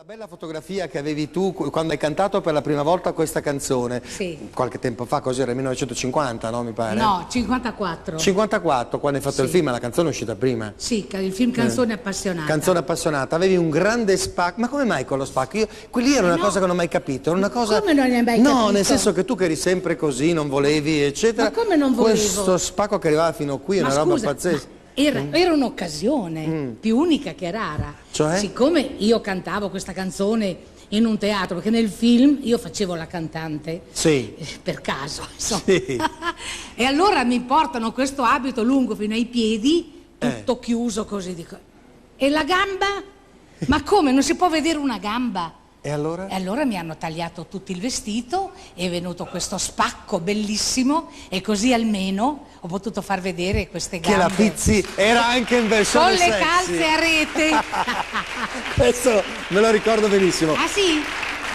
Bella fotografia che avevi tu quando hai cantato per la prima volta questa canzone. Sì. Qualche tempo fa, così era il 1950, no? Mi pare? No, 54. 54, quando hai fatto il Sì. film, la canzone è uscita prima. Sì, il film Canzone Appassionata. Canzone Appassionata, avevi un grande spacco. Ma come mai con lo spacco? Quelli era una cosa che non ho mai capito. Era una cosa... Come non ne hai mai No, capito? nel senso che tu che eri sempre così, non volevi, eccetera. Ma come non volevo? Questo spacco che arrivava fino qui è Ma una roba scusa, pazzesca. era un'occasione più unica che rara. Cioè? Siccome io cantavo questa canzone in un teatro, perché nel film io facevo la cantante, Sì. per caso, insomma. Sì. E allora mi portano questo abito lungo fino ai piedi, tutto chiuso così, dico. E la gamba? Ma come? Non si può vedere una gamba? E allora? E allora mi hanno tagliato tutto il vestito, è venuto questo spacco bellissimo e così almeno ho potuto far vedere queste gambe. Che la Pizzi era anche in versione con le sexy. calze a rete. Adesso me lo ricordo benissimo. Ah sì?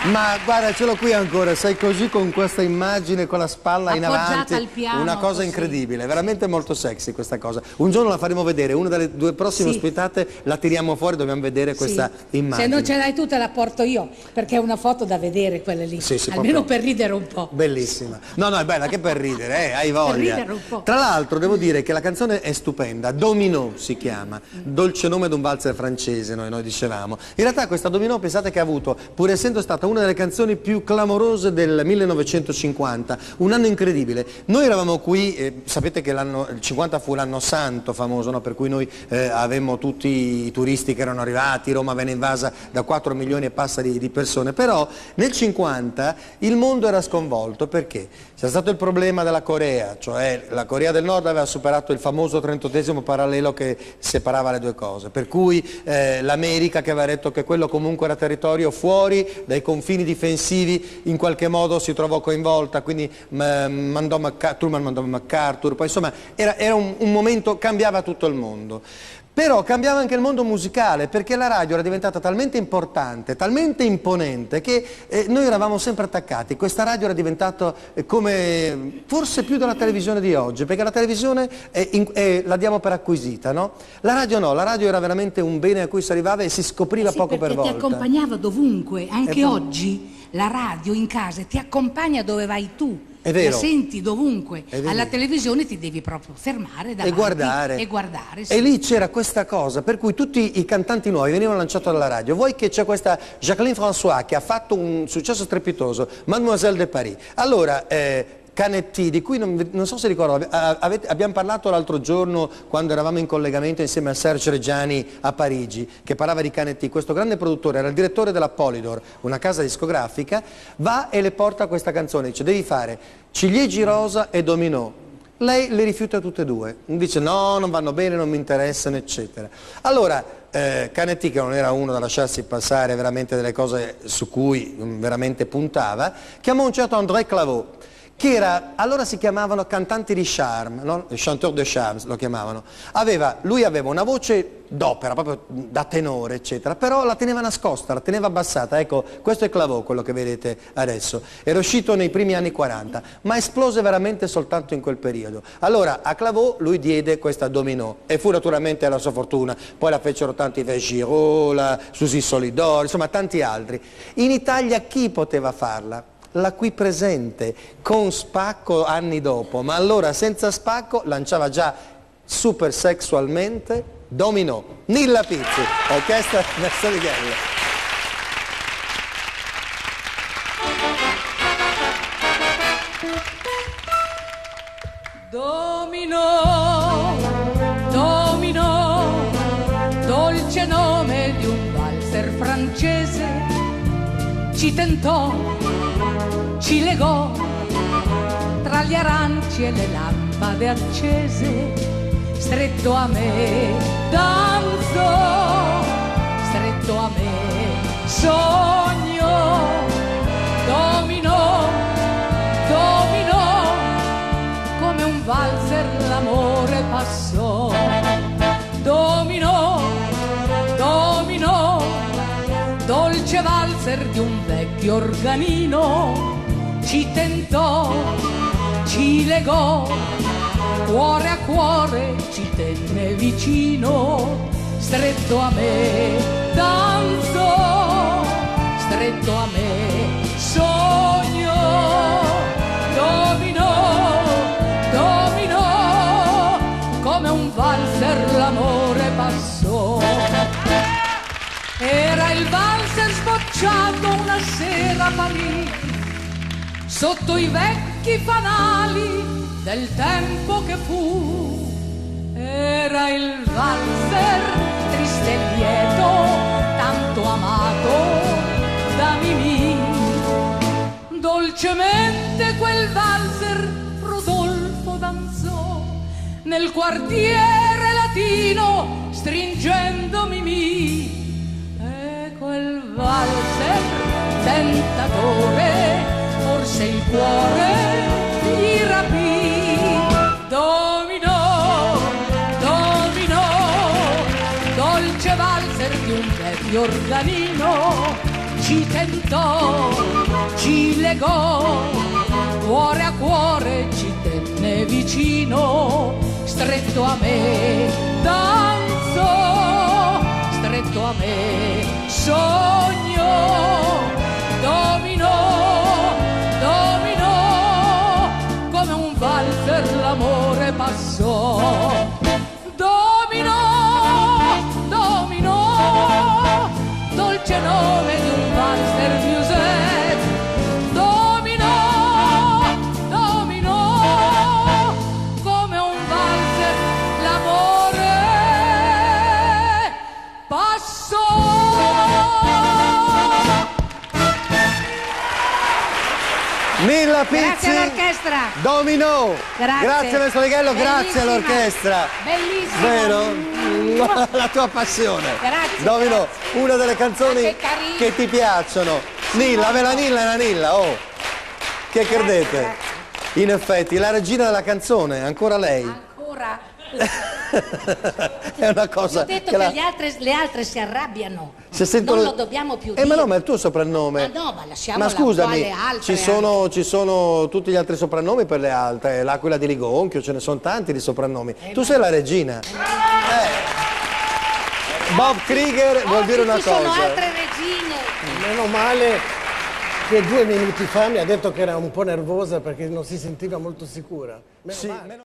Ma guarda, ce l'ho qui ancora, sei così con questa immagine, con la spalla in Appoggiata avanti, al piano, una cosa così. incredibile, veramente molto sexy questa cosa. Un giorno la faremo vedere, una delle due prossime Sì. ospitate la tiriamo fuori, dobbiamo vedere questa Sì. immagine. Se non ce l'hai tu te la porto io, perché è una foto da vedere quella lì, Sì, almeno proprio. per ridere un po'. Bellissima. No, no, è bella che per ridere, hai voglia. ridere un po'. Tra l'altro devo dire che la canzone è stupenda, Dominò si chiama, dolce nome d'un valzer francese, noi dicevamo. In realtà questa Dominò, pensate che ha avuto, pur essendo stata una delle canzoni più clamorose del 1950, un anno incredibile. Noi eravamo qui, sapete che il 50 fu l'anno santo famoso, no? Per cui noi avemmo tutti i turisti che erano arrivati, Roma venne invasa da 4 milioni e passa di persone, però nel 50 il mondo era sconvolto perché c'è stato il problema della Corea, cioè la Corea del Nord aveva superato il famoso 38esimo parallelo che separava le due cose, per cui l'America, che aveva detto che quello comunque era territorio fuori dai confini difensivi, in qualche modo si trovò coinvolta, quindi Truman mandò MacArthur, poi insomma era un momento, cambiava tutto il mondo. Però cambiava anche il mondo musicale, perché la radio era diventata talmente importante, talmente imponente, che noi eravamo sempre attaccati. Questa radio era diventata come, forse più della televisione di oggi, perché la televisione la diamo per acquisita, no? La radio no, la radio era veramente un bene a cui si arrivava e si scopriva Sì, poco per perché volta. ti accompagnava dovunque, anche oggi la radio in casa ti accompagna dove vai tu. È vero. La senti dovunque. È vero. Alla televisione ti devi proprio fermare davanti E guardare. sì. E lì c'era questa cosa per cui tutti i cantanti nuovi venivano lanciati dalla radio. Vuoi che c'è questa Jacqueline François che ha fatto un successo strepitoso, Mademoiselle de Paris. Allora, Canetti, di cui non so se ricordo, abbiamo parlato l'altro giorno quando eravamo in collegamento insieme a Serge Reggiani a Parigi, che parlava di Canetti. Questo grande produttore era il direttore della Polydor, una casa discografica, va e le porta questa canzone, dice devi fare Ciliegi rosa e Dominò. Lei le rifiuta tutte e due, dice no, non vanno bene, non mi interessano, eccetera. Allora Canetti, che non era uno da lasciarsi passare veramente delle cose su cui veramente puntava, chiamò un certo André Clavaux, che era, allora si chiamavano cantanti di charme, no? Chanteur de charme lo chiamavano. Lui aveva una voce d'opera, proprio da tenore, eccetera, però la teneva nascosta, la teneva abbassata. Ecco, questo è Clavaux, quello che vedete adesso. Era uscito nei primi anni 40, ma esplose veramente soltanto in quel periodo. Allora a Clavaux lui diede questa Dominò e fu naturalmente la sua fortuna. Poi la fecero tanti Yves Giraud, la Suzy Solidor, insomma tanti altri. In Italia chi poteva farla? La qui presente, con spacco anni dopo, ma allora senza spacco lanciava già super sexualmente Dominò, Nilla Pizzi, orchestra Mercedes. Dominò, Dominò, dolce nome di un valzer francese, ci tentò, ci legò tra gli aranci e le lampade accese, stretto a me danzò, stretto a me sogno, dominò, dominò, come un valzer l'amore passò, dominò, dominò, dolce valzer di un vecchio organino, ci tentò, ci legò, cuore a cuore ci tenne vicino, stretto a me danzò, stretto a me. Sogno, dominò, dominò, come un valzer l'amore passò. Era il valzer sbocciato una sera a Parigi, sotto i vecchi fanali del tempo che fu. Era il valzer triste e lieto, tanto amato da Mimì. Dolcemente quel valzer Rodolfo danzò nel quartiere latino, stringendo Mimì. E quel valzer tentatore forse il cuore gli rapì. Dominò, dominò, dolce valzer di un vecchio organino, ci tentò, ci legò, cuore a cuore ci tenne vicino, stretto a me danzò, stretto a me sognò. Dominò, dominò, come un valzer l'amore passò. Dominò, dominò, dolce nome di un valzer Giuseppe. Dominò, dominò, come un valzer l'amore passò. Nilla Pizzi, Grazie all'orchestra. Dominò. Grazie maestro Righello, grazie all'orchestra. Bellissima. Vero? La tua passione. Grazie. Dominò, una delle canzoni Che carino. che ti piacciono. Nilla, la Nilla è la Nilla, oh. Che credete? Grazie. In effetti, la regina della canzone, ancora lei. Ancora. È una cosa Ho detto che le altre si arrabbiano. Se sentono... Non lo dobbiamo più dire. Ma no, ma è il tuo soprannome. Ma no, ma lasciamo Ma scusami, alle altre. ci sono tutti gli altri soprannomi per le altre, l'Aquila di Ligonchio, ce ne sono tanti di soprannomi. Tu sei la regina. Bob Krieger vuol dire una Ci sono cosa. altre regine. Meno male che 2 minuti fa mi ha detto che era un po' nervosa perché non si sentiva molto sicura. Meno male.